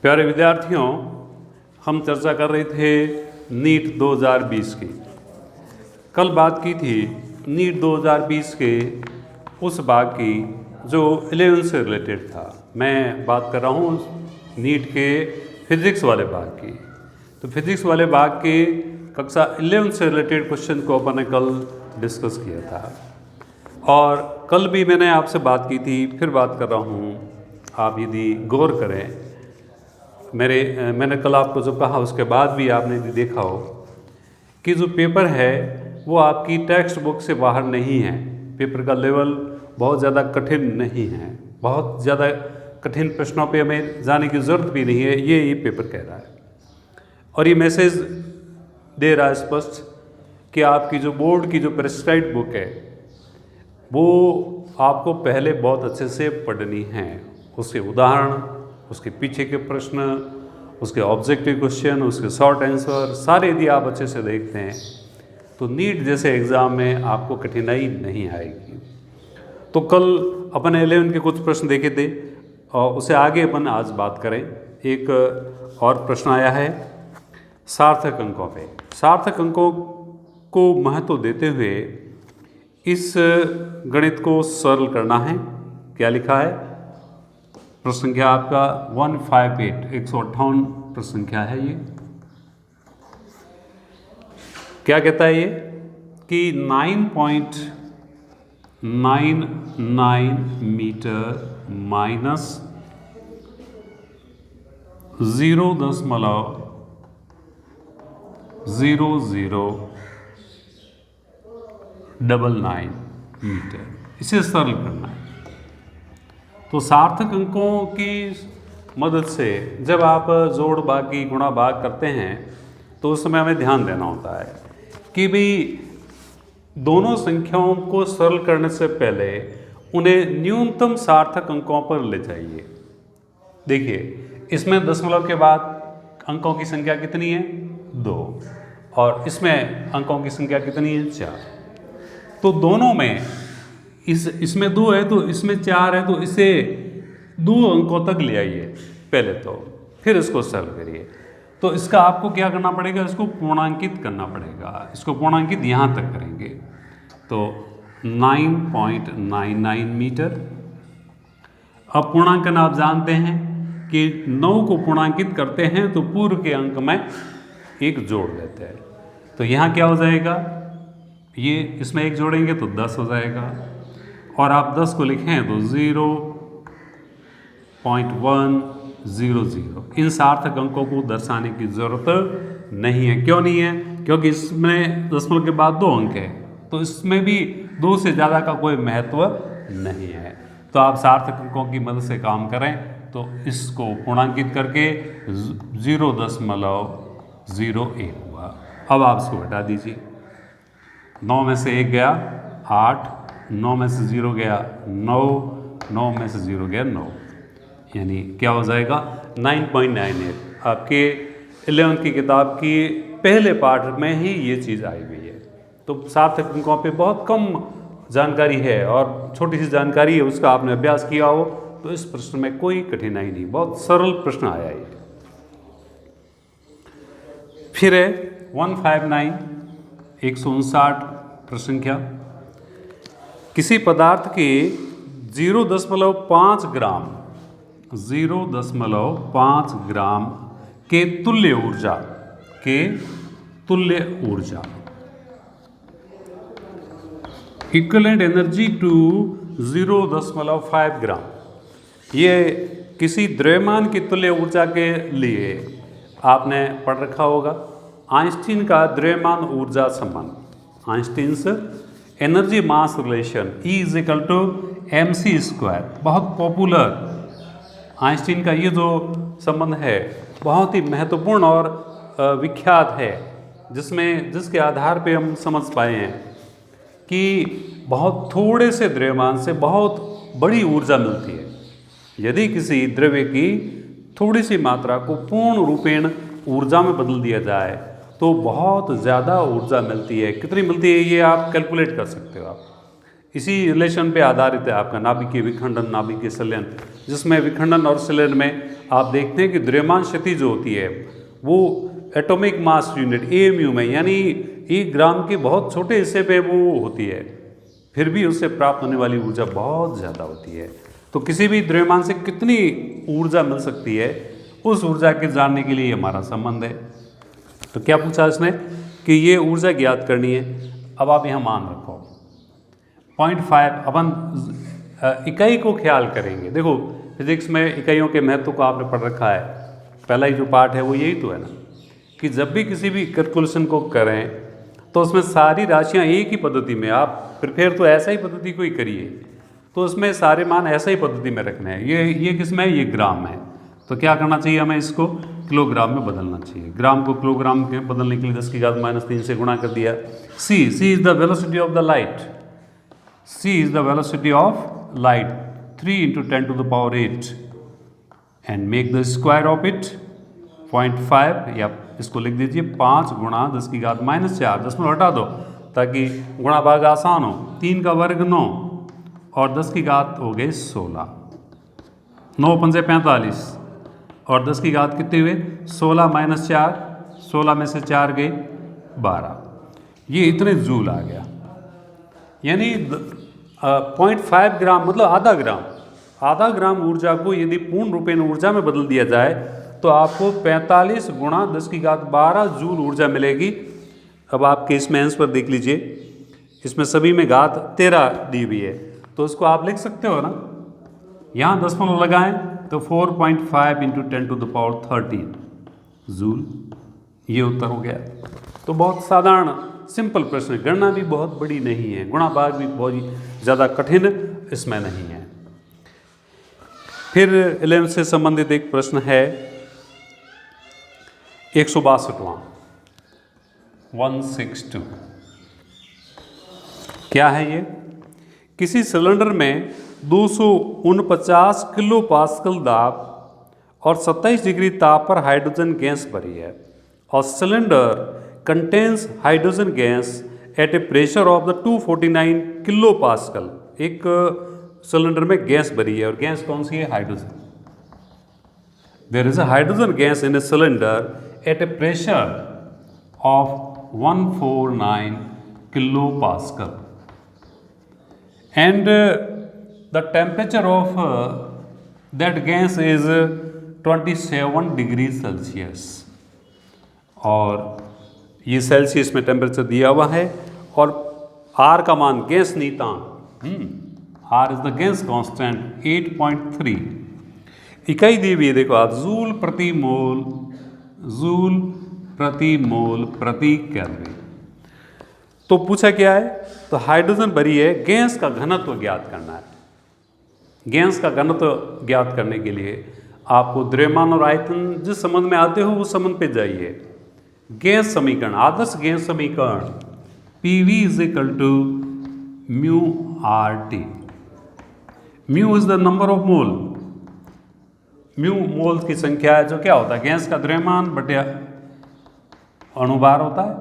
प्यारे विद्यार्थियों, हम चर्चा कर रहे थे नीट 2020 की। कल बात की थी नीट 2020 के उस भाग की जो 11 से रिलेटेड था। मैं बात कर रहा हूँ नीट के फिजिक्स वाले भाग की। तो फिजिक्स वाले भाग के कक्षा 11 से रिलेटेड क्वेश्चन को अपन ने कल डिस्कस किया था और कल भी मैंने आपसे बात की थी, फिर बात कर रहा हूँ। आप यदि गौर करें, मैंने कल आपको जो कहा उसके बाद भी आपने यदि देखा हो कि जो पेपर है वो आपकी टेक्स्ट बुक से बाहर नहीं है। पेपर का लेवल बहुत ज़्यादा कठिन नहीं है, बहुत ज़्यादा कठिन प्रश्नों पे हमें जाने की ज़रूरत भी नहीं है, ये पेपर कह रहा है। और ये मैसेज दे रहा है स्पष्ट कि आपकी जो बोर्ड की जो प्रेस्क्राइब्ड बुक है वो आपको पहले बहुत अच्छे से पढ़नी है। उसके उदाहरण, उसके पीछे के प्रश्न, उसके ऑब्जेक्टिव क्वेश्चन, उसके शॉर्ट आंसर सारे यदि आप अच्छे से देखते हैं तो नीट जैसे एग्ज़ाम में आपको कठिनाई नहीं आएगी। तो कल अपन 11 के कुछ प्रश्न देखे थे और उसे आगे अपन आज बात करें। एक और प्रश्न आया है सार्थक अंकों पे। सार्थक अंकों को महत्व देते हुए इस गणित को सरल करना है। क्या लिखा है? प्रश्न संख्या आपका 158 158 प्रश्न संख्या है। ये क्या कहता है? ये कि 9.99 मीटर माइनस 0.0099 मीटर, इसे सरल करना है। तो सार्थक अंकों की मदद से जब आप जोड़ भागी गुणा भाग करते हैं तो उस समय हमें ध्यान देना होता है कि भाई दोनों संख्याओं को सरल करने से पहले उन्हें न्यूनतम सार्थक अंकों पर ले जाइए। देखिए, इसमें दशमलव के बाद अंकों की संख्या कितनी है? 2, और इसमें अंकों की संख्या कितनी है? 4। तो दोनों में इसमें 2 है तो इसमें 4 है, तो इसे 2 अंकों तक ले आइए पहले, तो फिर इसको सरल करिए। तो इसका आपको क्या करना पड़ेगा? इसको पूर्णांकित करना पड़ेगा। इसको पूर्णांकित यहाँ तक करेंगे तो 9.99 मीटर। अब पूर्णांकन आप जानते हैं कि 9 को पूर्णांकित करते हैं तो पूर्व के अंक में 1 जोड़ देते हैं। तो यहाँ क्या हो जाएगा? ये इसमें 1 जोड़ेंगे तो 10 हो जाएगा, और आप 10 को लिखें तो 0.100। इन सार्थक अंकों को दर्शाने की ज़रूरत नहीं है। क्यों नहीं है? क्योंकि इसमें दशमलव के बाद 2 अंक है, तो इसमें भी 2 से ज़्यादा का कोई महत्व नहीं है। तो आप सार्थक अंकों की मदद से काम करें तो इसको पूर्णांकित करके 0.01 हुआ। अब आप इसको हटा दीजिए। 9 में से 1 गया 8, 9 में से 0 गया 9, 9 में से 0 गया 9, यानी क्या हो जाएगा? 9.98। आपके 11 की किताब की पहले पाठ में ही ये चीज़ आई हुई है। तो सार्थक अंकों पे बहुत कम जानकारी है और छोटी सी जानकारी है, उसका आपने अभ्यास किया हो तो इस प्रश्न में कोई कठिनाई नहीं, बहुत सरल प्रश्न आया ये। फिर है 159 159 प्रश्न संख्या। किसी पदार्थ के 0.5 ग्राम 0.5 ग्राम के तुल्य ऊर्जा इक्विवेलेंट एनर्जी टू 0.5 ग्राम। ये किसी द्रव्यमान की तुल्य ऊर्जा के लिए आपने पढ़ रखा होगा आइंस्टीन का द्रव्यमान ऊर्जा संबंध, आइंस्टीन्स एनर्जी मास रिलेशन, E=mc²। बहुत पॉपुलर आइंस्टीन का ये जो संबंध है बहुत ही महत्वपूर्ण और विख्यात है, जिसके आधार पे हम समझ पाए हैं कि बहुत थोड़े से द्रव्यमान से बहुत बड़ी ऊर्जा मिलती है। यदि किसी द्रव्य की थोड़ी सी मात्रा को पूर्ण रूपेण ऊर्जा में बदल दिया जाए तो बहुत ज़्यादा ऊर्जा मिलती है। कितनी मिलती है ये आप कैलकुलेट कर सकते हो। आप इसी रिलेशन पे आधारित है आपका नाभिकीय विखंडन, नाभिकीय संलयन, जिसमें विखंडन और संलयन में आप देखते हैं कि द्रव्यमान शक्ति जो होती है वो एटॉमिक मास यूनिट AMU में, यानी 1 ग्राम के बहुत छोटे हिस्से पे वो होती है, फिर भी उससे प्राप्त होने वाली ऊर्जा बहुत ज़्यादा होती है। तो किसी भी द्रव्यमान से कितनी ऊर्जा मिल सकती है, उस ऊर्जा के जानने के लिए हमारा संबंध है। तो क्या पूछा इसने कि ये ऊर्जा ज्ञात करनी है। अब आप यहाँ मान रखो 0.5, अपन इकाई को ख्याल करेंगे। देखो फिजिक्स में इकाइयों के महत्व को आपने पढ़ रखा है, पहला ही जो पार्ट है वो यही तो है ना, कि जब भी किसी भी कैलकुलेशन को करें तो उसमें सारी राशियाँ एक ही पद्धति में, आप प्रिपेयर तो ऐसा ही पद्धति को ही करिए, तो उसमें सारे मान ऐसा ही पद्धति में रखने हैं। ये किस में है, ये ग्राम है, तो क्या करना चाहिए हमें, इसको किलोग्राम में बदलना चाहिए। ग्राम को किलोग्राम में बदलने के लिए 10⁻³ से गुणा कर दिया। C is the velocity of the light, C is the velocity of light, 3 × 10⁸ and make the square of it 0.5, या इसको लिख दीजिए 5 × 10⁻⁴। दशमलव हटा दो ताकि गुणा भाग आसान हो। 3 का वर्ग 9 और 10 की घात हो गई 16, 9 × 5 = 45 और 10 की घात कितने हुए, 16 - 4, 16 में से 4 गए 12, ये इतने जूल आ गया। यानी 0.5 ग्राम मतलब आधा ग्राम ऊर्जा को यदि पूर्ण रूपेण ऊर्जा में बदल दिया जाए तो आपको 45 × 10⁻12 जूल ऊर्जा मिलेगी। अब आपके इसमें आंसर देख लीजिए, इसमें सभी में घात 13 दी हुई है, तो उसको आप लिख सकते हो ना, यहाँ दशमलव लगाएं तो 4.5 × 10⁻13 जूल, ये उत्तर हो गया। तो बहुत साधारण सिंपल प्रश्न, गणना भी बहुत बड़ी नहीं है, गुणा भाग भी बहुत ज़्यादा कठिन इसमें नहीं है। फिर 11 से संबंधित एक प्रश्न है 162वां, 162। क्या है ये, किसी सिलेंडर में 249 किलो पास्कल दाब और 27 डिग्री ताप पर हाइड्रोजन गैस भरी है और cylinder contains hydrogen gas at a pressure of the 249 kilopascal. एक सिलेंडर में गैस भरी है और गैस कौन सी है, hydrogen. There is a hydrogen gas in a cylinder at a pressure of 149 kilopascal and the temperature of that gas is 27 degree celsius, और ये सेल्सियस में टेम्परेचर दिया हुआ है और R का मान गैस नीयतांक, R is the gas constant 8.3, इकाई दी हुई है, देखो आप, जूल प्रति मोल प्रति केल्विन। तो पूछा क्या है, तो हाइड्रोजन भरी है, गैस का घनत्व ज्ञात करना है। गैस का घनत्व ज्ञात करने के लिए आपको द्रव्यमान और आयतन जिस संबंध में आते हो उस संबंध पे जाइए। गैस समीकरण, आदर्श गैस समीकरण PV = μRT। Mu is the number of mole, mu mole की संख्या है, जो क्या होता है, गैस का द्रव्यमान बटे अणुभार होता है।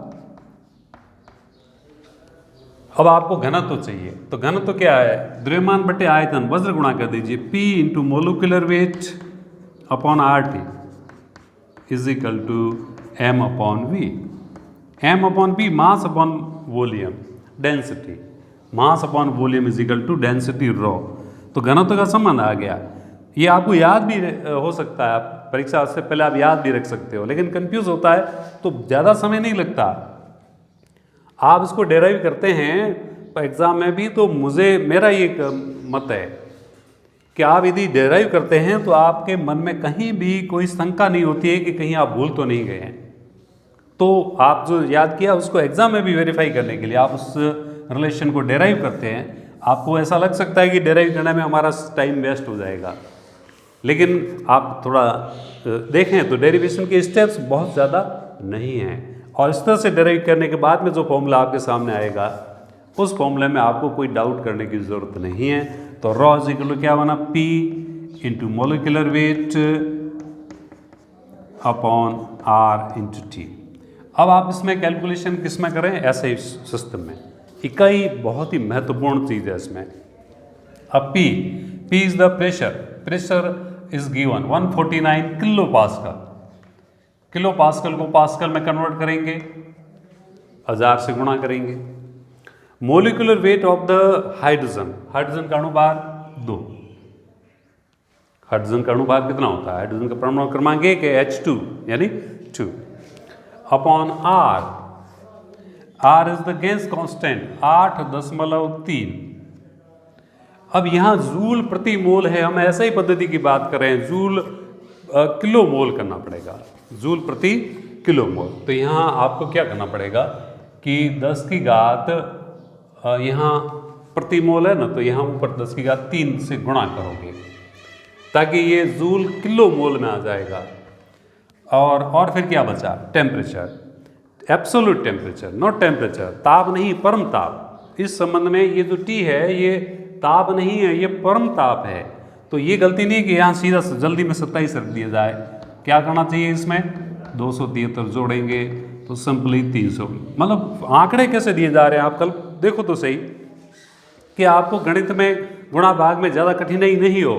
अब आपको घनत्व चाहिए, तो घनत्व क्या है, द्रव्यमान बटे आयतन, वज्र गुणा कर दीजिए, P × molecular weight upon RT is equal to m/v। m/v mass upon volume, density, mass upon volume is equal to density ρ। तो घनत्व का संबंध आ गया। ये आपको याद भी हो सकता है, आप परीक्षा से पहले आप याद भी रख सकते हो, लेकिन कंफ्यूज होता है तो ज़्यादा समय नहीं लगता। आप इसको डेराइव करते हैं एग्ज़ाम में भी, तो मेरा ये मत है कि आप यदि डेराइव करते हैं तो आपके मन में कहीं भी कोई शंका नहीं होती है कि कहीं आप भूल तो नहीं गए हैं। तो आप जो याद किया उसको एग्ज़ाम में भी वेरीफाई करने के लिए आप उस रिलेशन को डेराइव करते हैं। आपको ऐसा लग सकता है कि डेराइव करने में हमारा टाइम वेस्ट हो जाएगा, लेकिन आप थोड़ा देखें तो डेरिवेशन के स्टेप्स बहुत ज़्यादा नहीं हैं, और इस तरह से डेराइव करने के बाद में जो फॉर्मूला आपके सामने आएगा उस फॉर्मूले में आपको कोई डाउट करने की ज़रूरत नहीं है। तो ρ = क्या बना, P × molecular weight upon R × T। अब आप इसमें कैलकुलेशन किस में करें, ऐसे सिस्टम में। इकाई बहुत ही महत्वपूर्ण चीज़ है इसमें। अब P is the pressure, pressure is given 149 kilo pascal. Kilo pascal को पास्कल में कन्वर्ट करेंगे, 1000 से गुणा करेंगे। Molecular weight of the hydrogen, hydrogen का अणुभार 2। हाइड्रोजन का अणुभार कितना होता है? हाइड्रोजन का परमाणु क्रमांक 1 है, H2 यानी 2 upon R। R is the gas constant 8.3। अब यहाँ जूल प्रति मोल है, हम ऐसा ही पद्धति की बात कर रहे हैं, जूल किलो मोल करना पड़ेगा, जूल प्रति किलो मोल। तो यहाँ आपको क्या करना पड़ेगा कि 10 की घात यहाँ प्रति मोल है ना, तो यहाँ ऊपर 10 की घात 3 से गुणा करोगे ताकि ये जूल किलो मोल में आ जाएगा। और फिर क्या बचा? Temperature, absolute temperature, not temperature, ताप नहीं, परम ताप। इस संबंध में ये जो T है ये ताप नहीं है, ये परम ताप है। तो ये गलती नहीं कि यहाँ सीधा जल्दी में 27 रख दिया जाए। क्या करना चाहिए? इसमें 273 जोड़ेंगे तो सिंपली 300। मतलब आंकड़े कैसे दिए जा रहे हैं आप कल देखो तो सही कि आपको गणित में गुणा भाग में ज़्यादा कठिनाई नहीं हो।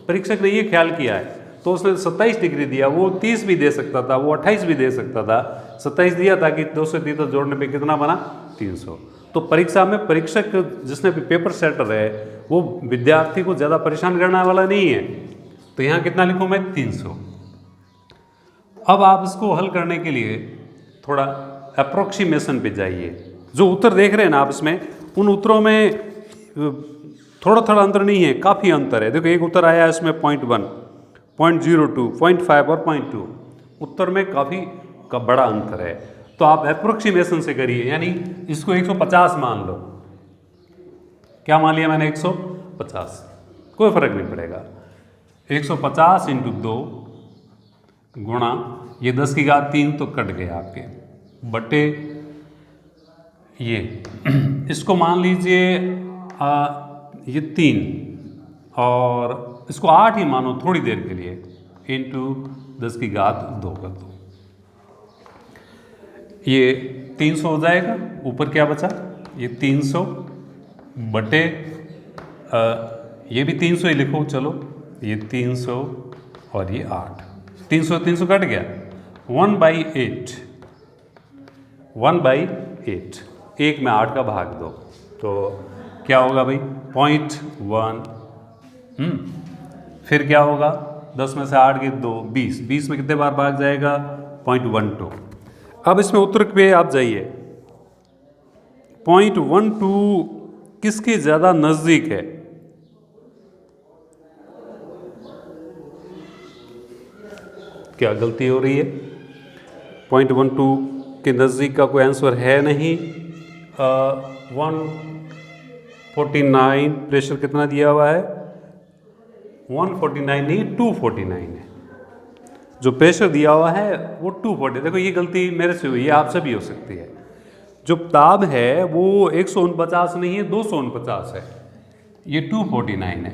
परीक्षक ने ये ख्याल किया है तो उसने 27 डिग्री दिया, वो 30 भी दे सकता था, वो 28 भी दे सकता था, 27 दिया ताकि 273 जोड़ने पे कितना बना? 300। तो परीक्षा में परीक्षक जिसने भी पेपर सेटर है वो विद्यार्थी को ज़्यादा परेशान करने वाला नहीं है। तो यहाँ कितना लिखूँ मैं? 300। अब आप इसको हल करने के लिए थोड़ा अप्रोक्सीमेशन पे जाइए। जो उत्तर देख रहे हैं ना आप इसमें, उन उत्तरों में थोड़ा थोड़ा अंतर नहीं है, काफ़ी अंतर है। देखो एक उत्तर आया है इसमें 0.1, 0.02, 0.5 और 0.2। उत्तर में काफ़ी का बड़ा अंतर है। तो आप अप्रोक्सीमेशन से करिए, यानी इसको 150 मान लो। क्या मान लिया मैंने? 150, कोई फर्क नहीं पड़ेगा। 150 इंटू 2 गुणा ये 10 की घात 3 तो कट गए आपके, बटे ये इसको मान लीजिए ये 3 और इसको 8 ही मानो थोड़ी देर के लिए, इंटू 10 की घात 2 कर दो। ये 300 हो जाएगा। ऊपर क्या बचा? ये 300 बटे ये भी 300 ही लिखो, चलो ये 300 और ये 8, 300 कट गया। 1/8, 1/8, 1 में 8 का भाग दो तो क्या होगा भाई? 0.1। फिर क्या होगा? 10 में से 8 के 2, 20, 20 में कितने बार भाग जाएगा? 0.12। अब इसमें उत्तर पे आप जाइए। 0.12 किसके ज़्यादा नज़दीक है? क्या गलती हो रही है? 0.12 के नज़दीक का कोई आंसर है नहीं। 149 प्रेशर कितना दिया हुआ है? 149 नहीं, 249 है जो प्रेशर दिया हुआ है, वो 240। देखो ये गलती मेरे से हुई है, आपसे भी हो सकती है। जो ताप है वो 149 नहीं है, 249 है, ये 249 है।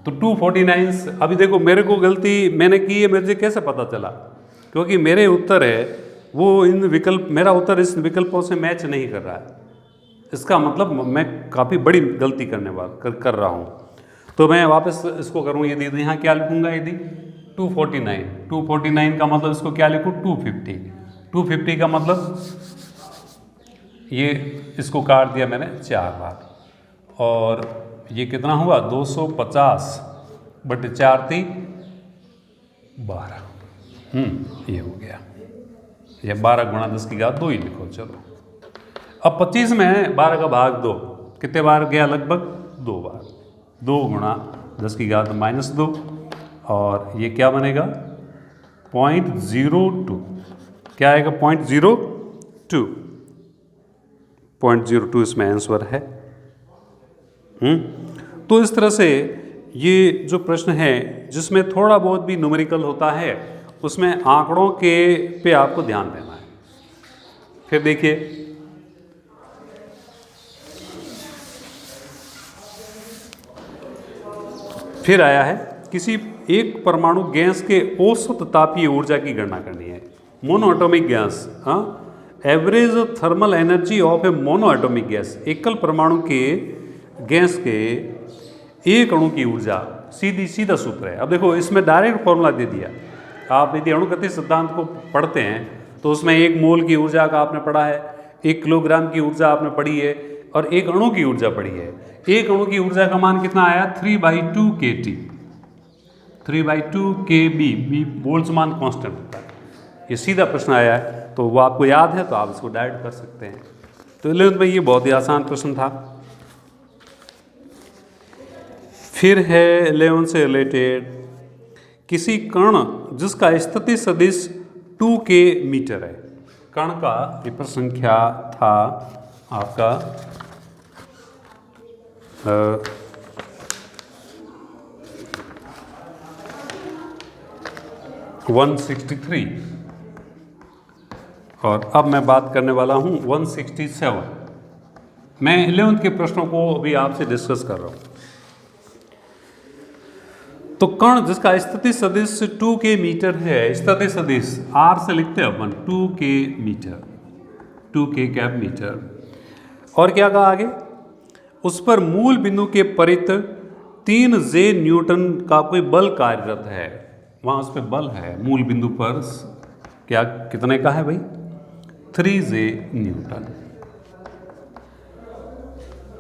तो 249 अभी देखो मेरे को गलती मैंने की है, मुझे कैसे पता चला? क्योंकि मेरे उत्तर है वो इन विकल्प, मेरा उत्तर इस विकल्पों से मैच नहीं कर रहा है। इसका मतलब मैं काफ़ी बड़ी गलती करने वाला कर रहा हूँ। तो मैं वापस इसको करूँ, यदि यहाँ क्या लिखूँगा? यदि 249 का मतलब इसको क्या लिखूँ? 250 का मतलब ये इसको काट दिया मैंने 4 बार, और ये कितना हुआ? 250 बटे 4 × 12। ये हो गया। ये 12 गुणा 10 की घात 2 ही लिखो। चलो अब 25 में 12 का भाग 2 कितने बार गया? लगभग 2 बार। 2 गुणा 10 की घात -2 और ये क्या बनेगा? 0.02। क्या आएगा? 0.02। 0.02 इसमें आंसर है। तो इस तरह से ये जो प्रश्न है जिसमें थोड़ा बहुत भी न्यूमेरिकल होता है उसमें आंकड़ों के पे आपको ध्यान देना है। फिर देखिए फिर आया है किसी एक परमाणु गैस के औसत तापीय ऊर्जा की गणना करनी है। Monoatomic gas, average thermal energy of A monoatomic gas, एकल परमाणु के गैस के एक अणु की ऊर्जा सीधा सूत्र है। अब देखो इसमें डायरेक्ट फॉर्मूला दे दिया। आप यदि अणुगति सिद्धांत को पढ़ते हैं तो उसमें 1 मोल की ऊर्जा का आपने पढ़ा है, 1 किलोग्राम की ऊर्जा आपने पढ़ी है और 1 अणु की ऊर्जा पढ़ी है। 1 अणु की ऊर्जा का मान कितना आया? 3/2 kT, 3/2 kb, B Boltzmann constant होता है। ये सीधा प्रश्न आया है, तो वो आपको याद है तो आप इसको डायरेक्ट कर सकते हैं। तो 11th में ये बहुत ही आसान प्रश्न था। फिर है 11 से रिलेटेड, किसी कण जिसका स्थिति सदिश 2k मीटर है। कण का पेपर संख्या था आपका 163 और अब मैं बात करने वाला हूं 167। मैं 11th के प्रश्नों को अभी आपसे डिस्कस कर रहा हूं। तो कण जिसका स्थिति सदिश 2k मीटर है, स्थिति सदिश r से लिखते हैं अपन 2k metre, 2k cap metre. और क्या कहा आगे? उस पर मूल बिंदु के परित 3J न्यूटन का कोई बल कार्यरत है। वहां उस पर बल है मूल बिंदु पर, क्या कितने का है भाई? 3J Newton.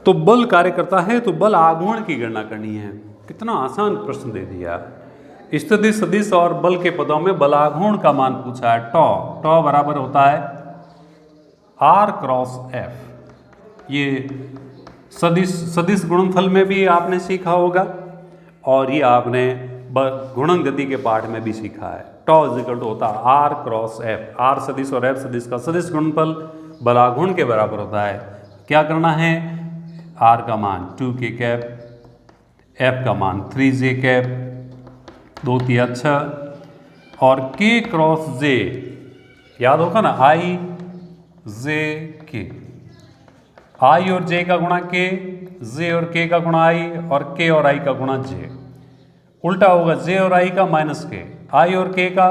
तो बल कार्य करता है, तो बल आघूर्ण की गणना करनी है। कितना आसान प्रश्न दे दिया। स्थिति सदिश और बल के पदों में बल आघूर्ण का मान पूछा है। टॉ बराबर होता है R क्रॉस F। ये सदिश गुणनफल में भी आपने सीखा होगा और ये आपने गुणन गति के पाठ में भी सीखा है। टॉ इक्वल टू होता है R क्रॉस F। R सदिश और F सदिश का सदिश गुणनफल बल आघूर्ण के बराबर होता है। क्या करना है? R का मान 2k कैप, F का मान 3J कैप, 2 तिया 6 और K क्रॉस J याद होगा ना, I J K। I और J का गुणा K, J और K का गुणा I और K और I का गुणा J। उल्टा होगा J और I का माइनस K, I और K का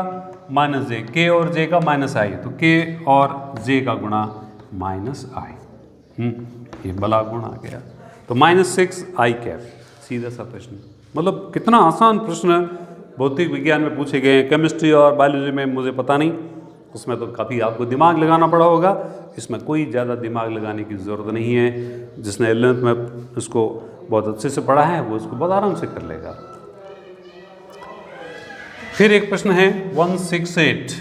माइनस J, K और J का माइनस I, तो K और J का गुणा माइनस I। ये बला गुण आ गया, तो -6I कैप। सीधा सा प्रश्न, मतलब कितना आसान प्रश्न भौतिक विज्ञान में पूछे गए हैं। केमिस्ट्री और बायोलॉजी में मुझे पता नहीं, उसमें तो काफ़ी आपको दिमाग लगाना पड़ा होगा। इसमें कोई ज़्यादा दिमाग लगाने की ज़रूरत नहीं है। जिसने 11th में इसको बहुत अच्छे से पढ़ा है वो इसको बहुत आराम से कर लेगा। फिर एक प्रश्न है 168।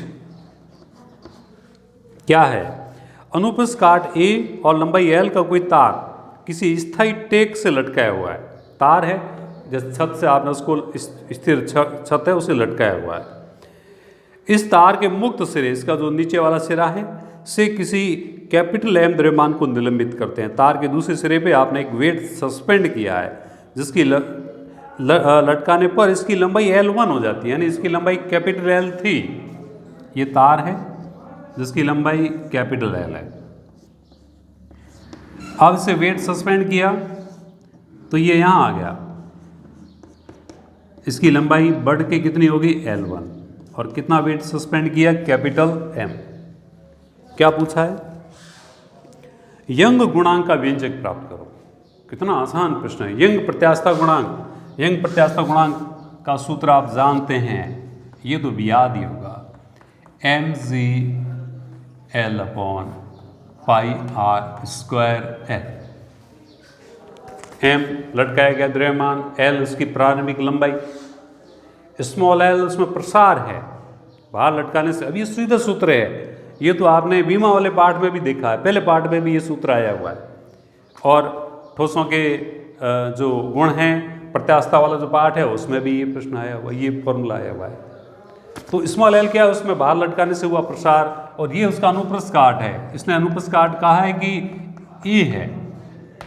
क्या है? अनुप्रस्थ काट A और लंबाई L का कोई तार किसी स्थायी टेक से लटकाया हुआ है। तार है, जैसे छत से आपने उसको स्थिर छत है उसे लटकाया हुआ है। इस तार के मुक्त सिरे, इसका जो नीचे वाला सिरा है, से किसी कैपिटल M द्रव्यमान को निलंबित करते हैं। तार के दूसरे सिरे पे आपने एक वेट सस्पेंड किया है, जिसकी लटकाने पर इसकी लंबाई L1 हो जाती है, यानी इसकी लंबाई कैपिटल L थी। ये तार है जिसकी लंबाई कैपिटल L है। अब इसे वेट सस्पेंड किया तो ये यहाँ आ गया, इसकी लंबाई बढ़ के कितनी होगी? L1। और कितना वेट सस्पेंड किया? Capital M। क्या पूछा है? यंग गुणांक का व्यंजक प्राप्त करो। कितना आसान प्रश्न है। यंग प्रत्यास्थता गुणांक, यंग प्रत्यास्थता गुणांक का सूत्र आप जानते हैं, ये तो भी याद ही होगा, mgl/πr²L। M लटकाया गया द्रव्यमान, L उसकी प्रारंभिक लंबाई, स्मॉल l उसमें प्रसार है बाहर लटकाने से। अब ये सीधा सूत्र है, ये तो आपने बीमा वाले पार्ट में भी देखा है, पहले पार्ट में भी ये सूत्र आया हुआ है। और ठोसों के जो गुण हैं, प्रत्यास्थता वाला जो पार्ट है उसमें भी ये प्रश्न आया हुआ, ये फॉर्मूला आया हुआ है। तो स्मॉल l क्या है? उसमें बाहर लटकाने से हुआ प्रसार, और ये उसका अनुप्रस्थ काट है। इसने अनुप्रस्थ काट कहा है कि E है,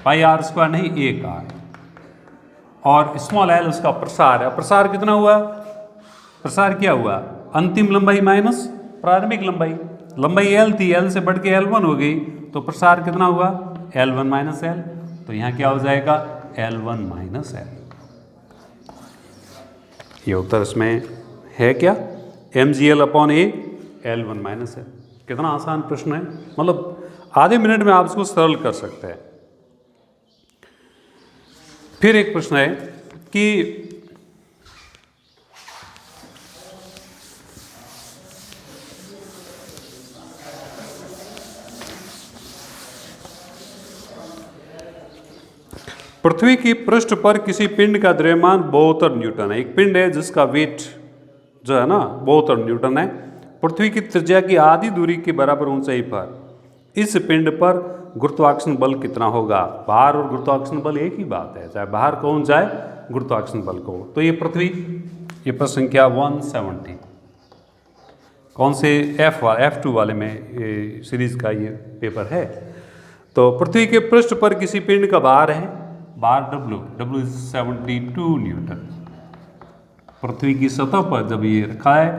πr² नहीं A का है, और स्मॉल l उसका प्रसार है। प्रसार कितना हुआ? प्रसार क्या हुआ? अंतिम लंबाई माइनस प्रारंभिक लंबाई। लंबाई L थी, L से बढ़ के L1 हो गई, तो प्रसार कितना हुआ? L1 - L। तो यहाँ क्या हो जाएगा? L1 - L। ये उत्तर इसमें है क्या? mgl/A L1 - L। कितना आसान प्रश्न है, मतलब आधे मिनट में आप इसको सरल कर सकते हैं। फिर एक प्रश्न है कि पृथ्वी की पृष्ठ पर किसी पिंड का द्रव्यमान 72 न्यूटन है। एक पिंड है जिसका वेट जो है ना 72 न्यूटन है। पृथ्वी की त्रिज्या की आधी दूरी के बराबर ऊंचाई पर इस पिंड पर गुरुत्वाकर्षण बल कितना होगा। भार और गुरुत्वाकर्षण बल एक ही बात है, चाहे भार कौन जाए गुरुत्वाकर्षण बल को। तो ये पृथ्वी, ये प्रश्न संख्या 170 कौन से F2 वाले में ये सीरीज का ये पेपर है। तो पृथ्वी के पृष्ठ पर किसी पिंड का भार है, भार W 72 न्यूटन। पृथ्वी की सतह पर जब ये रखा है,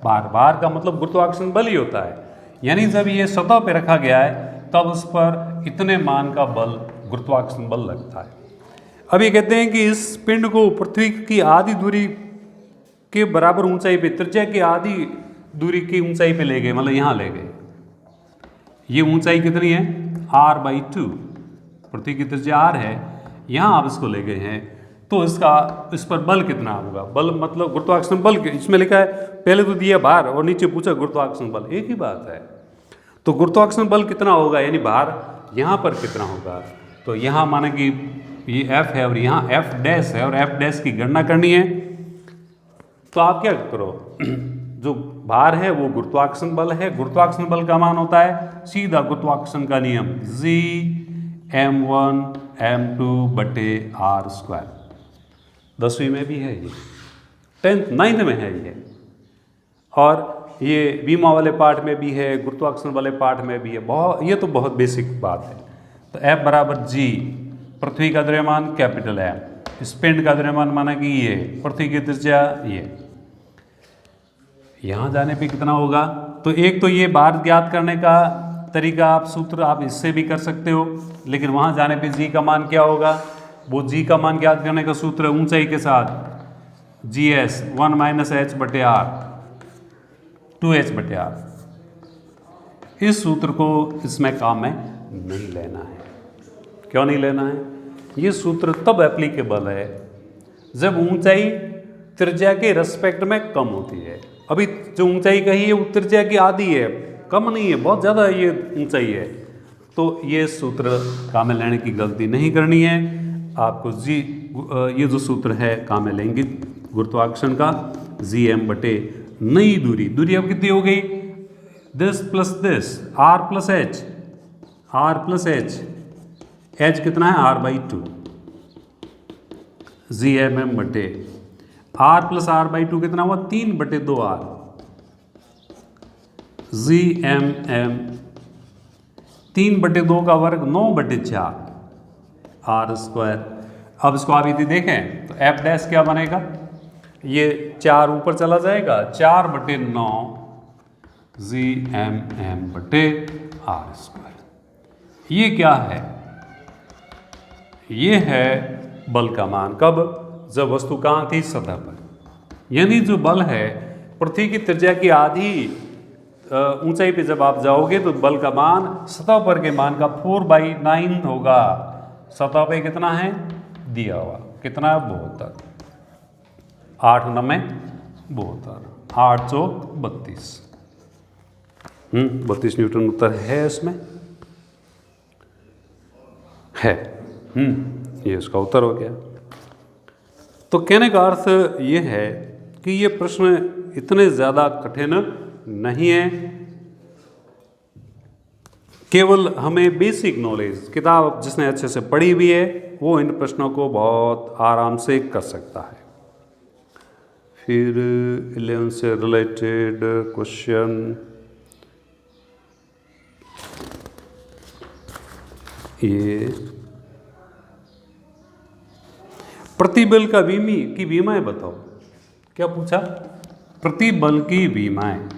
भार का मतलब गुरुत्वाकर्षण बल ही होता है, यानी जब ये सतह पर रखा गया है तब उस पर इतने मान का बल गुरुत्वाकर्षण बल लगता है। अब ये कहते हैं कि इस पिंड को पृथ्वी की आधी दूरी के बराबर ऊंचाई पे, त्रिज्या की आधी दूरी की ऊंचाई पे ले गए, मतलब यहाँ ले गए। ये ऊंचाई कितनी है r/2, पृथ्वी की त्रिज्या r है, यहाँ आप इसको ले गए हैं, तो इस पर बल कितना होगा। बल मतलब गुरुत्वाकर्षण बल, इसमें लिखा है पहले तो दिया भार और नीचे पूछा गुरुत्वाकर्षण बल, एक ही बात है। तो गुरुत्वाकर्षण बल कितना होगा, यानी भार यहाँ पर कितना होगा। तो यहाँ माना कि ये F है और यहाँ F' है और F' की गणना करनी है। तो आप क्या करो, जो भार है वो गुरुत्वाकर्षण बल है, गुरुत्वाकर्षण बल का मान होता है सीधा गुरुत्वाकर्षण का नियम G m1 m2 बटे r²। 10वीं में भी है ये, 10th 9th में है ये, और ये बीमा वाले पार्ट में भी है, गुरुत्वाकर्षण वाले पार्ट में भी है। बहुत, ये तो बहुत बेसिक बात है। तो F बराबर G, पृथ्वी का द्रव्यमान कैपिटल M, इस पिंड का द्रव्यमान माना कि ये, पृथ्वी की त्रिज्या ये, यहाँ जाने पे कितना होगा। तो एक तो ये भार ज्ञात करने का तरीका, आप सूत्र आप इससे भी कर सकते हो, लेकिन वहाँ जाने पे G का मान क्या होगा, वो G का मान ज्ञात करने का सूत्र ऊंचाई के साथ GS 1 - h बटे r 2h बटे r। इस सूत्र को इसमें काम में नहीं लेना है। क्यों नहीं लेना है, ये सूत्र तब एप्लीकेबल है जब ऊंचाई त्रिज्या के रेस्पेक्ट में कम होती है। अभी जो ऊंचाई कही है वो त्रिज्या की आधी है, कम नहीं है, बहुत ज़्यादा ये ऊंचाई है। तो ये सूत्र काम में लेने की गलती नहीं करनी है आपको। ये जो सूत्र है काम में लेंगे गुरुत्वाकर्षण का, Gm बटे नई दूरी अब कितनी हो गई, this plus this, r plus h कितना है r/2 Gmm बटे r प्लस r/2 कितना हुआ 3/2r Gmm 3/2 का वर्ग 9/4 r²। अब इसको आप यदि देखें तो F' क्या बनेगा, ये 4 ऊपर चला जाएगा, 4/9 Gmm बटे r²। ये क्या है, ये है बल का मान। कब, जब वस्तु कहाँ थी, सतह पर। यानी जो बल है पृथ्वी की त्रिज्या की आधी ऊंचाई पे जब आप जाओगे तो बल का मान सतह पर के मान का 4/9 होगा। सतह पे कितना है दिया हुआ, कितना है 72, 8 × 9 72, 8 × 4 32, 32 न्यूटन उत्तर है इसमें, है। ये इसका उत्तर हो गया। तो कहने का अर्थ ये है कि ये प्रश्न इतने ज़्यादा कठिन नहीं है, केवल हमें बेसिक नॉलेज, किताब जिसने अच्छे से पढ़ी हुई है वो इन प्रश्नों को बहुत आराम से कर सकता है। फिर 11 से रिलेटेड क्वेश्चन, ये प्रतिबल का की विमाएं बताओ। क्या पूछा, प्रतिबल की विमाएं।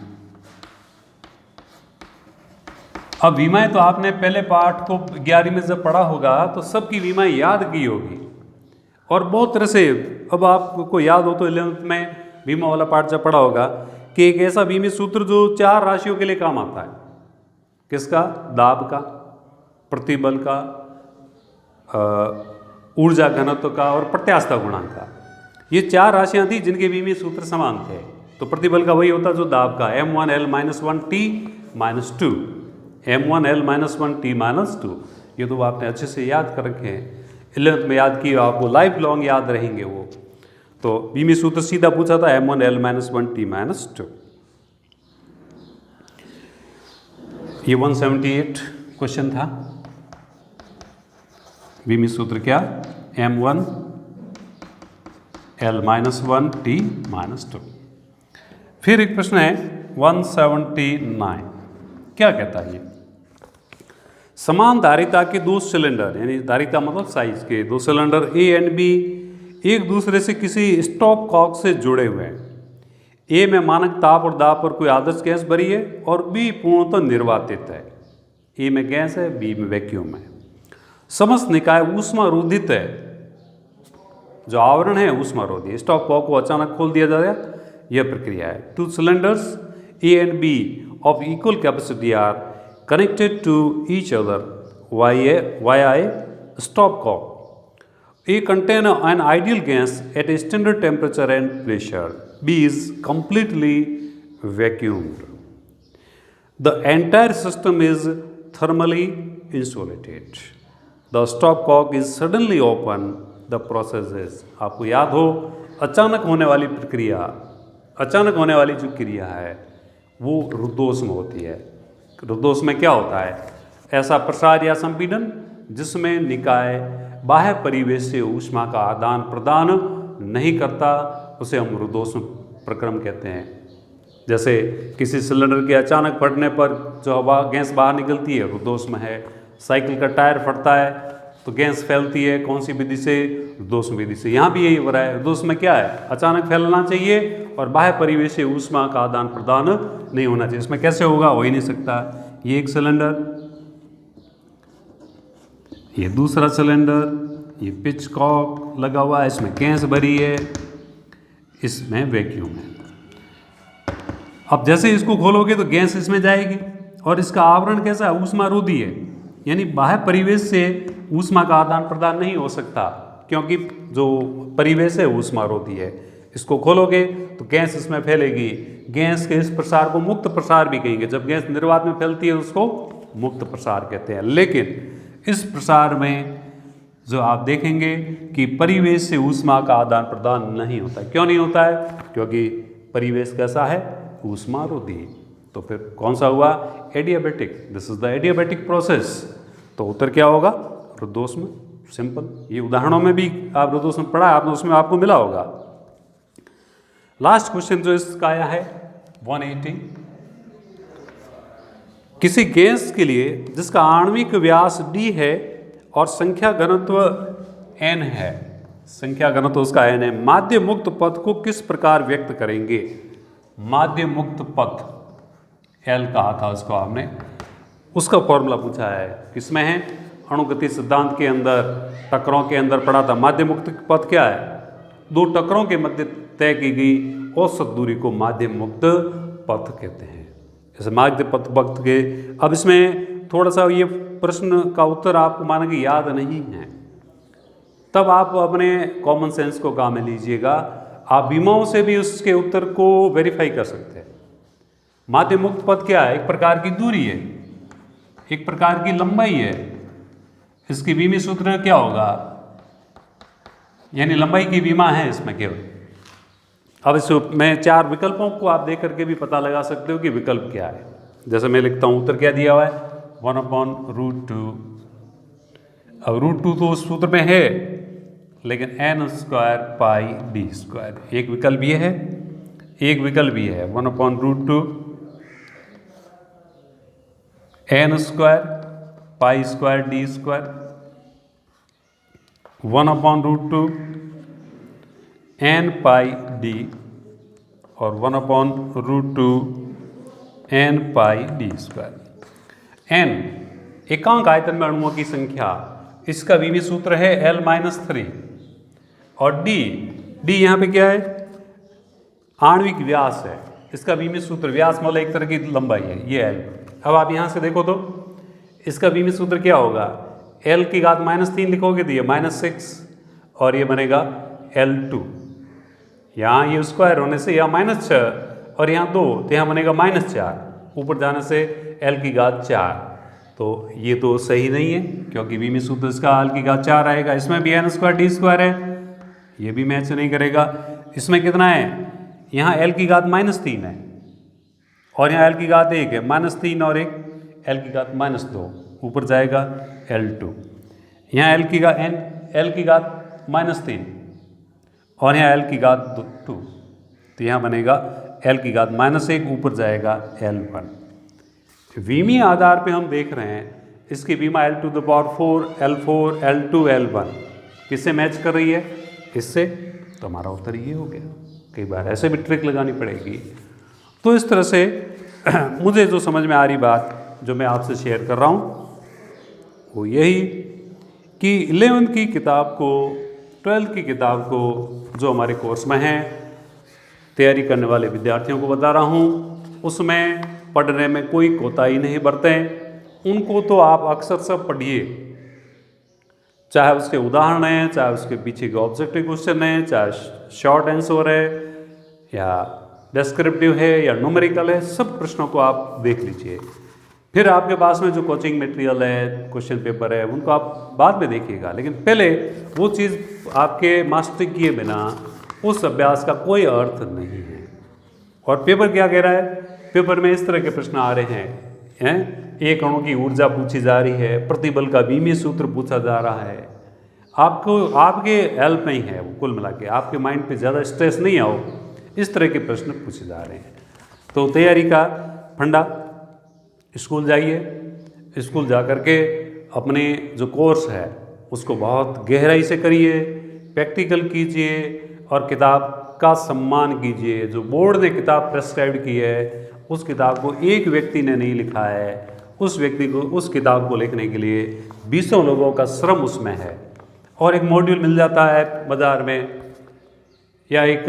अब विमाएं तो आपने पहले पाठ को 11वीं में जब पढ़ा होगा तो सबकी विमाएं याद की होगी, और बहुत तरह से अब आपको याद हो तो 11th में विमा वाला पाठ जब पढ़ा होगा कि एक ऐसा विमी सूत्र जो 4 राशियों के लिए काम आता है। किसका, दाब का, प्रतिबल का, ऊर्जा घनत्व का और प्रत्यास्थता गुणांक का। ये 4 राशियां थी जिनके विमी सूत्र समान थे। तो प्रतिबल का वही होता जो दाब का, m1L-1T-2, m1L-1T-2। ये तो आपने अच्छे से याद कर रखे हैं। 11th में याद किए आपको लाइफ लॉन्ग याद रहेंगे वो। तो बीमी सूत्र सीधा पूछा था M1L-1T-2, ये 178 क्वेश्चन था। बीमी सूत्र क्या, M1L-1T-2। फिर एक प्रश्न है 179, क्या कहता है ये, समान धारिता के दो सिलेंडर, यानी धारिता मतलब साइज के दो सिलेंडर ए एंड बी एक दूसरे से किसी स्टॉप कॉक से जुड़े हुए हैं। ए में मानक ताप और दाब पर कोई आदर्श गैस भरी है और बी पूर्णतः निर्वातित है। ए में गैस है, बी में वैक्यूम है। समस्त निकाय ऊष्मा रोधित है, जो आवरण है ऊष्मा रोधी। स्टॉप कॉक को अचानक खोल दिया जाएगा, यह प्रक्रिया है। Two cylinders A and B of equal capacity are connected to each other via a stop cock. A contain an ideal gas at a standard temperature and pressure. B is completely vacuumed. The entire system is thermally insulated. The stop cock is suddenly open. The process is, आपको याद हो, अचानक होने वाली प्रक्रिया, अचानक होने वाली जो क्रिया है वो रुद्धोष्म होती है। रुद्धोष्म में क्या होता है, ऐसा प्रसार या संपीड़न जिसमें निकाय बाह्य परिवेश से ऊष्मा का आदान प्रदान नहीं करता, उसे हम रुद्धोष्म प्रक्रम कहते हैं। जैसे किसी सिलेंडर के अचानक फटने पर जो हवा गैस बाहर निकलती है, रुद्धोष्म है। साइकिल का टायर फटता है तो गैस फैलती है, कौन सी विधि से, रुद्धोष्म विधि से। यहाँ भी यही हो रहा है। रुद्धोष्म में क्या है, अचानक फैलना चाहिए और बाह्य परिवेश से ऊष्मा का आदान प्रदान नहीं होना चाहिए। इसमें कैसे होगा, हो ही नहीं सकता। ये एक सिलेंडर, ये दूसरा सिलेंडर, ये पिच कॉक लगा हुआ है, इसमें गैस भरी है, इसमें वैक्यूम है। अब जैसे इसको खोलोगे तो गैस इसमें जाएगी और इसका आवरण कैसा है, ऊष्मा रोधी है, यानी बाह्य परिवेश से ऊष्मा का आदान प्रदान नहीं हो सकता, क्योंकि जो परिवेश है ऊष्मा रोधी है। इसको खोलोगे तो गैस इसमें फैलेगी। गैस के इस प्रसार को मुक्त प्रसार भी कहेंगे। जब गैस निर्वात में फैलती है उसको मुक्त प्रसार कहते हैं। लेकिन इस प्रसार में जो आप देखेंगे कि परिवेश से ऊष्मा का आदान प्रदान नहीं होता है। क्यों नहीं होता है, क्योंकि परिवेश कैसा है, ऊष्मा रोधी। तो फिर कौन सा हुआ, adiabatic. This is the adiabatic process. तो उत्तर क्या होगा, रुद्धोष्म। सिंपल। ये उदाहरणों में भी आप रुद्धोष्म पढ़ा है आपने, उसमें आपको मिला होगा। लास्ट क्वेश्चन जो इसका आया है 180, किसी गैस के लिए जिसका आणविक व्यास d है और संख्या घनत्व n है, संख्या घनत्व उसका n है, माध्य मुक्त पथ को किस प्रकार व्यक्त करेंगे। माध्य मुक्त पथ L कहा था उसको हमने, उसका फॉर्मूला पूछा है। किसमें है, अणुगति सिद्धांत के अंदर, टक्करों के अंदर पढ़ा था। माध्य मुक्त पथ क्या है, दो टक्करों के मध्य तय की गई औसत दूरी को माध्य मुक्त पथ कहते हैं। जैसे माध्य पथ के, अब इसमें थोड़ा सा ये प्रश्न का उत्तर आपको मानेंगे याद नहीं है, तब आप अपने कॉमन सेंस को काम में लीजिएगा। आप बीमाओं से भी उसके उत्तर को वेरीफाई कर सकते हैं। माध्य मुक्त पथ क्या है, एक प्रकार की दूरी है, एक प्रकार की लंबाई है। इसकी बीमी सूत्र क्या होगा, यानी लंबाई की बीमा है इसमें केवल। अब इसमें चार विकल्पों को आप देख करके भी पता लगा सकते हो कि विकल्प क्या है। जैसे मैं लिखता हूँ, उत्तर क्या दिया हुआ है, 1/√2। अब √2 तो उस सूत्र में है, लेकिन n² पाई d²। एक विकल्प ये है, एक विकल्प ये है 1/√2 n² पाई² d², 1/√2 n पाई d और 1/√2 n पाई d²। n एकांक आयतन में अणुओं की संख्या, इसका बीमी सूत्र है L-3। और d यहाँ पे क्या है, आणविक व्यास है, इसका बीमी सूत्र, व्यास मतलब एक तरह की लंबाई है, ये L। अब आप यहाँ से देखो तो इसका बीमी सूत्र क्या होगा, L की घात -3 लिखोगे तो ये -6 और ये बनेगा L2। यहाँ ये स्क्वायर होने से यहाँ -6 और यहाँ 2 तो यहाँ बनेगा -4, ऊपर जाने से L की घात 4। तो ये तो सही नहीं है, क्योंकि बीमी सूत्र इसका l की घात 4 आएगा, इसमें भी n² d² है, ये भी मैच नहीं करेगा। इसमें कितना है, यहाँ l की घात -3 है और यहाँ l की घात 1 है, -3 और 1 l की घात -2 ऊपर जाएगा l2। यहाँ l की घात -3 और यहाँ l की घात 2, तो यहाँ बनेगा l की घात -1 ऊपर जाएगा l1। वीमी आधार पे हम देख रहे हैं इसकी बीमा l⁴ l4 l2 l1 किससे मैच कर रही है, इससे, तो हमारा उत्तर ये हो गया। कई बार ऐसे भी ट्रिक लगानी पड़ेगी। तो इस तरह से मुझे जो समझ में आ रही बात जो मैं आपसे शेयर कर रहा हूँ वो यही कि 11th की किताब को 12th की किताब को जो हमारे कोर्स में है तैयारी करने वाले विद्यार्थियों को बता रहा हूँ, उसमें पढ़ने में कोई कोताही नहीं बरतें। उनको तो आप अक्सर सब पढ़िए, चाहे उसके उदाहरण हैं, चाहे उसके पीछे के ऑब्जेक्टिव क्वेश्चन हैं, चाहे शॉर्ट आंसर है या डिस्क्रिप्टिव है या न्यूमेरिकल है, सब प्रश्नों को आप देख लीजिए। फिर आपके पास में जो कोचिंग मटेरियल है, क्वेश्चन पेपर है, उनको आप बाद में देखिएगा, लेकिन पहले वो चीज़ आपके मास्टरी किए बिना उस अभ्यास का कोई अर्थ नहीं है। और पेपर क्या कह रहा है, पेपर में इस तरह के प्रश्न आ रहे हैं, एक अणु की ऊर्जा पूछी जा रही है, प्रतिबल का बीमी सूत्र पूछा जा रहा है, आपको आपके हेल्प नहीं है, वो कुल मिला के आपके माइंड पे ज़्यादा स्ट्रेस नहीं आओ, इस तरह के प्रश्न पूछे जा रहे हैं। तो तैयारी का फंडा, स्कूल जाइए, स्कूल जा कर के अपने जो कोर्स है उसको बहुत गहराई से करिए, प्रैक्टिकल कीजिए और किताब का सम्मान कीजिए। जो बोर्ड ने किताब प्रेस्क्राइब की है उस किताब को एक व्यक्ति ने नहीं लिखा है, उस व्यक्ति को उस किताब को लिखने के लिए 20 लोगों का श्रम उसमें है। और एक मॉड्यूल मिल जाता है बाज़ार में या एक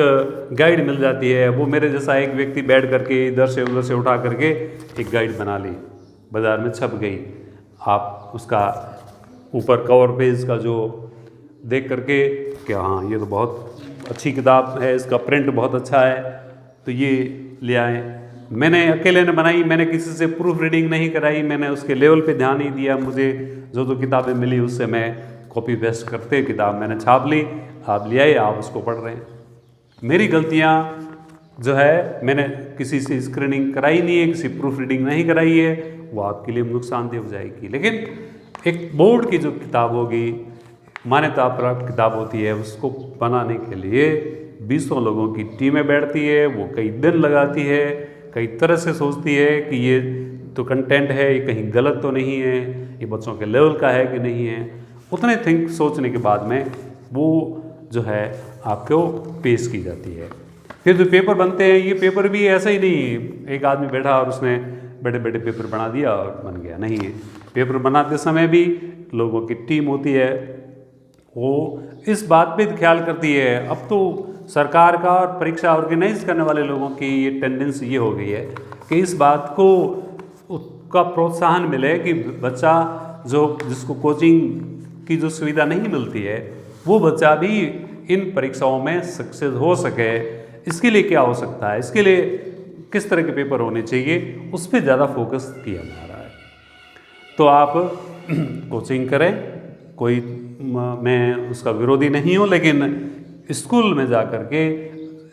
गाइड मिल जाती है, वो मेरे जैसा एक व्यक्ति बैठ करके इधर से उधर से उठा करके एक गाइड बना ली, बाज़ार में छप गई। आप उसका ऊपर कवर पेज का जो देख करके कि हाँ ये तो बहुत अच्छी किताब है, इसका प्रिंट बहुत अच्छा है, तो ये ले आए। मैंने अकेले ने बनाई, मैंने किसी से प्रूफ रीडिंग नहीं कराई, मैंने उसके लेवल पे ध्यान नहीं दिया। मुझे जो किताबें मिली उससे मैं कॉपी पेस्ट करते किताब मैंने छाप ली, आप ले आए, आप उसको पढ़ रहे हैं। मेरी गलतियाँ जो है, मैंने किसी से स्क्रीनिंग कराई नहीं है, किसी प्रूफ रीडिंग नहीं कराई है, वो आपके लिए नुकसानदेह हो जाएगी। लेकिन एक बोर्ड की जो किताब होगी, मान्यता प्राप्त किताब होती है, उसको बनाने के लिए 20 लोगों की टीमें बैठती है, वो कई दिन लगाती है, कई तरह से सोचती है कि ये तो कंटेंट है, ये कहीं गलत तो नहीं है, ये बच्चों के लेवल का है कि नहीं है। उतने थिंक सोचने के बाद में वो जो है आपको पेश की जाती है। फिर जो पेपर बनते हैं, ये पेपर भी ऐसा ही नहीं एक आदमी बैठा और उसने बड़े बड़े पेपर बना दिया और बन गया, नहीं है। पेपर बनाते समय भी लोगों की टीम होती है, वो इस बात पे ख्याल करती है। अब तो सरकार का और परीक्षा ऑर्गेनाइज करने वाले लोगों की ये टेंडेंसी ये हो गई है कि इस बात को का प्रोत्साहन मिले कि बच्चा जिसको कोचिंग की जो सुविधा नहीं मिलती है, वो बच्चा भी इन परीक्षाओं में सक्सेस हो सके। इसके लिए क्या हो सकता है, इसके लिए किस तरह के पेपर होने चाहिए, उस पर ज़्यादा फोकस किया जा रहा है। तो आप कोचिंग करें, कोई मैं उसका विरोधी नहीं हूँ, लेकिन स्कूल में जा कर के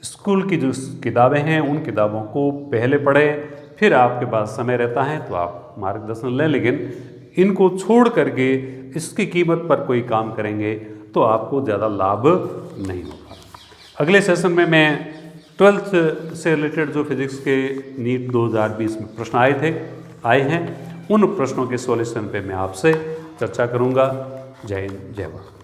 स्कूल की जो किताबें हैं उन किताबों को पहले पढ़ें, फिर आपके पास समय रहता है तो आप मार्गदर्शन लें। लेकिन इनको छोड़ करके इसकी कीमत पर कोई काम करेंगे तो आपको ज़्यादा लाभ नहीं होगा। अगले सेशन में मैं 12th से रिलेटेड जो फिजिक्स के नीट 2020 में प्रश्न आए हैं, उन प्रश्नों के सॉल्यूशन पे मैं आपसे चर्चा करूंगा। जय हिंद, जय भारत।